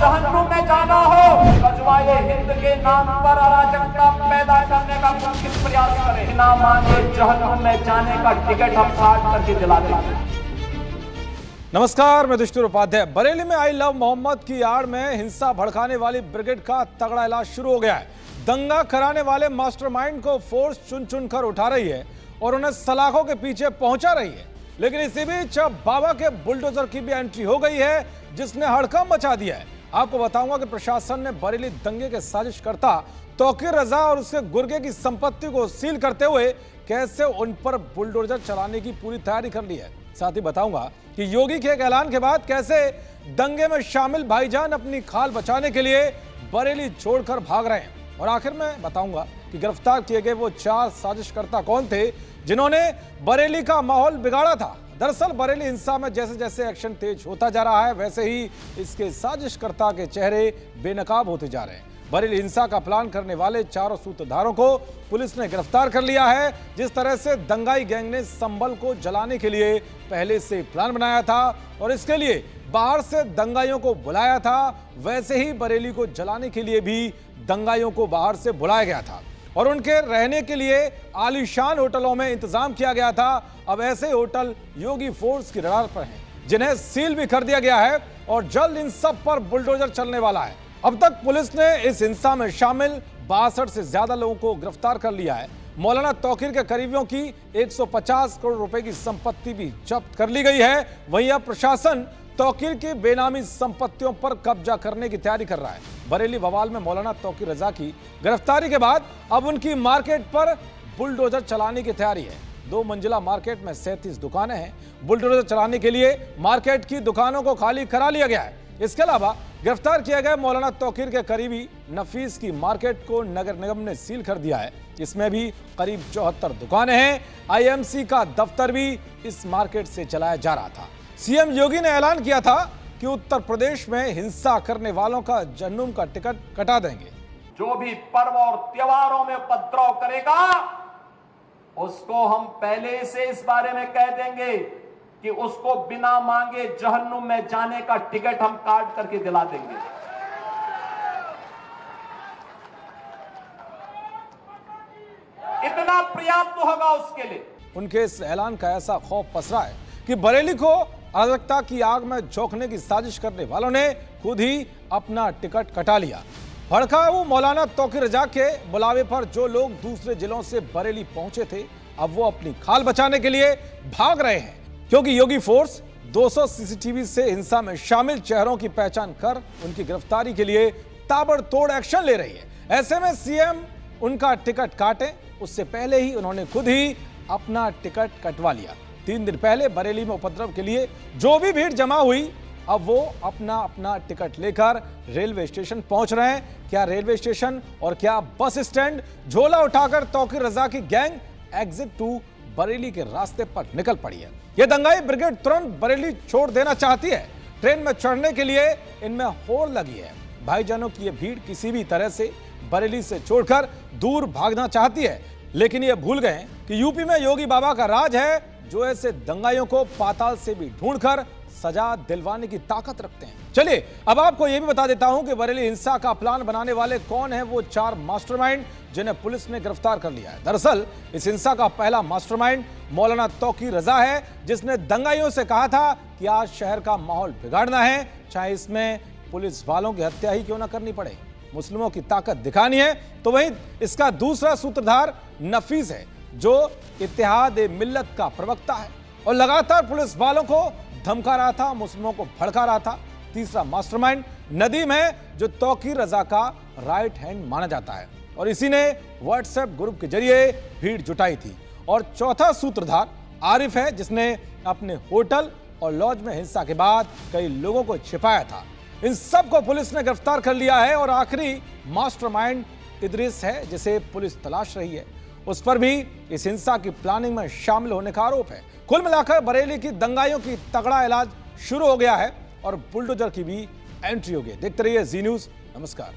जहन्नुम में जाना हो, गजवाए हिंद के नाम पर अराजकता पैदा करने का मुमकिन प्रयास करें, ना मांगे जहन्नुम में जाने का टिकट हम काट करके दिला देंगे। नमस्कार, मैं दुष्टुर उपाध्याय। बरेली में आई लव मोहम्मद की आड़ में हिंसा भड़काने वाली ब्रिगेड का तगड़ा इलाज शुरू हो गया है। दंगा कराने वाले मास्टरमाइंड को फोर्स चुन चुन कर उठा रही है और उन्हें सलाखों के पीछे पहुंचा रही है। लेकिन इसी बीच बाबा के बुलडोजर की भी एंट्री हो गई है, जिसने हड़कंप मचा दिया है। आपको बताऊंगा कि प्रशासन ने बरेली दंगे के साजिशकर्ता तौकीर रजा और उसके गुर्गे की संपत्ति को सील करते हुए कैसे उन पर बुलडोजर चलाने की पूरी तैयारी कर ली है। साथ ही बताऊंगा कि योगी के एक ऐलान के बाद कैसे दंगे में शामिल भाईजान अपनी खाल बचाने के लिए बरेली छोड़कर भाग रहे हैं। और आखिर में बताऊंगा कि गिरफ्तार किए गए वो 4 साजिशकर्ता कौन थे जिन्होंने बरेली का माहौल बिगाड़ा था। दरअसल बरेली हिंसा में जैसे जैसे एक्शन तेज होता जा रहा है, वैसे ही इसके साजिशकर्ता के चेहरे बेनकाब होते जा रहे हैं। बरेली हिंसा का प्लान करने वाले 4 सूत्रधारों को पुलिस ने गिरफ्तार कर लिया है। जिस तरह से दंगाई गैंग ने संभल को जलाने के लिए पहले से प्लान बनाया था और इसके लिए बाहर से दंगाइयों को बुलाया था, वैसे ही बरेली को जलाने के लिए भी दंगाइयों को बाहर से बुलाया गया था और उनके रहने के लिए आलीशान होटलों में इंतजाम किया गया था। अब ऐसे होटल योगी फोर्स की रडार पर हैं, जिन्हें सील भी कर दिया गया है और जल्द इन सब पर बुलडोजर चलने वाला है। अब तक पुलिस ने इस हिंसा में शामिल 62 से ज्यादा लोगों को गिरफ्तार कर लिया है। मौलाना तौकीर के करीबियों की 150 करोड़ रुपए की संपत्ति भी जब्त कर ली गई है। वहीं अब प्रशासन तौकीर की बेनामी संपत्तियों पर कब्जा करने की तैयारी कर रहा है। बरेली बवाल में मौलाना तौकीर रजा की गिरफ्तारी के बाद अब उनकी मार्केट पर बुलडोजर चलाने की तैयारी है। 2 मंजिला मार्केट में 37 दुकानें हैं। बुलडोजर चलाने के लिए मार्केट की दुकानों को खाली करा लिया गया है। इसके अलावा गिरफ्तार किए गए मौलाना तौकीर के करीबी नफीस की मार्केट को नगर निगम ने सील कर दिया है। इसमें भी करीब 74 दुकानें हैं। आईएमसी का दफ्तर भी इस मार्केट से चलाया जा रहा था। सीएम योगी ने ऐलान किया था कि उत्तर प्रदेश में हिंसा करने वालों का जहन्नुम का टिकट कटा देंगे। जो भी पर्व और त्योहारों में उपद्रव करेगा उसको हम पहले से इस बारे में कह देंगे कि उसको बिना मांगे जहन्नुम में जाने का टिकट हम काट करके दिला देंगे। इतना पर्याप्त होगा उसके लिए। उनके इस ऐलान का ऐसा खौफ पसरा है कि बरेली को अराजकता की आग में झोंकने की साजिश करने वालों ने खुद ही अपना टिकट कटा लिया। भड़काऊ मौलाना तौकीर रजा के बुलावे पर जो लोग दूसरे जिलों से बरेली पहुंचे थे, अब वो अपनी खाल बचाने के लिए भाग रहे हैं, क्योंकि योगी फोर्स 200 सीसीटीवी से हिंसा में शामिल चेहरों की पहचान कर उनकी गिरफ्तारी के लिए ताबड़तोड़ एक्शन ले रही है। ऐसे में सीएम उनका टिकट काटे उससे पहले ही उन्होंने खुद ही अपना टिकट कटवा लिया। 3 दिन पहले बरेली में उपद्रव के लिए जो भी भीड़ जमा हुई, अब वो अपना अपना टिकट लेकर रेलवे स्टेशन पहुंच रहे हैं। क्या रेलवे स्टेशन और क्या बस स्टैंड, झोला उठाकर तौकीर रजा की गैंग एग्जिट 2 बरेली के रास्ते पर निकल पड़ी है। यह दंगाई ब्रिगेड तुरंत बरेली छोड़ देना चाहती है। ट्रेन में चढ़ने के लिए इनमें होड़ लगी है। भाईजानों की यह भीड़ किसी भी तरह से बरेली से छोड़कर दूर भागना चाहती है, लेकिन ये भूल गए कि यूपी में योगी बाबा का राज है, जो ऐसे दंगाइयों को पाताल से भी ढूंढकर सजा दिलवाने की ताकत रखते हैं। चलिए अब आपको यह भी बता देता हूं कि बरेली हिंसा का प्लान बनाने वाले कौन हैं वो 4 मास्टरमाइंड जिन्हें पुलिस ने गिरफ्तार कर लिया है। दरअसल इस हिंसा का पहला मास्टरमाइंड मौलाना तौकीर रजा है, जिसने दंगाइयों से कहा था कि आज शहर का माहौल बिगाड़ना है, चाहे इसमें पुलिस वालों की हत्या ही क्यों ना करनी पड़े, मुस्लिमों की ताकत दिखानी है। तो वहीं इसका दूसरा सूत्रधार नफीस है, जो इत्तेहाद मिल्लत का प्रवक्ता है और लगातार पुलिस वालों को धमका रहा था, मुस्लिमों को भड़का रहा था। तीसरा मास्टरमाइंड नदीम है, जो तौकीर रजा का राइट हैंड माना जाता है और इसी ने व्हाट्सएप ग्रुप के जरिए भीड़ जुटाई थी। और चौथा सूत्रधार आरिफ है, जिसने अपने होटल और लॉज में हिंसा के बाद कई लोगों को छिपाया था। इन सब को पुलिस ने गिरफ्तार कर लिया है और आखिरी मास्टरमाइंड इदरीस है, जिसे पुलिस तलाश रही है। उस पर भी इस हिंसा की प्लानिंग में शामिल होने का आरोप है। कुल मिलाकर बरेली की दंगाइयों की तगड़ा इलाज शुरू हो गया है और बुलडोजर की भी एंट्री हो गई। देखते रहिए जी न्यूज़। नमस्कार।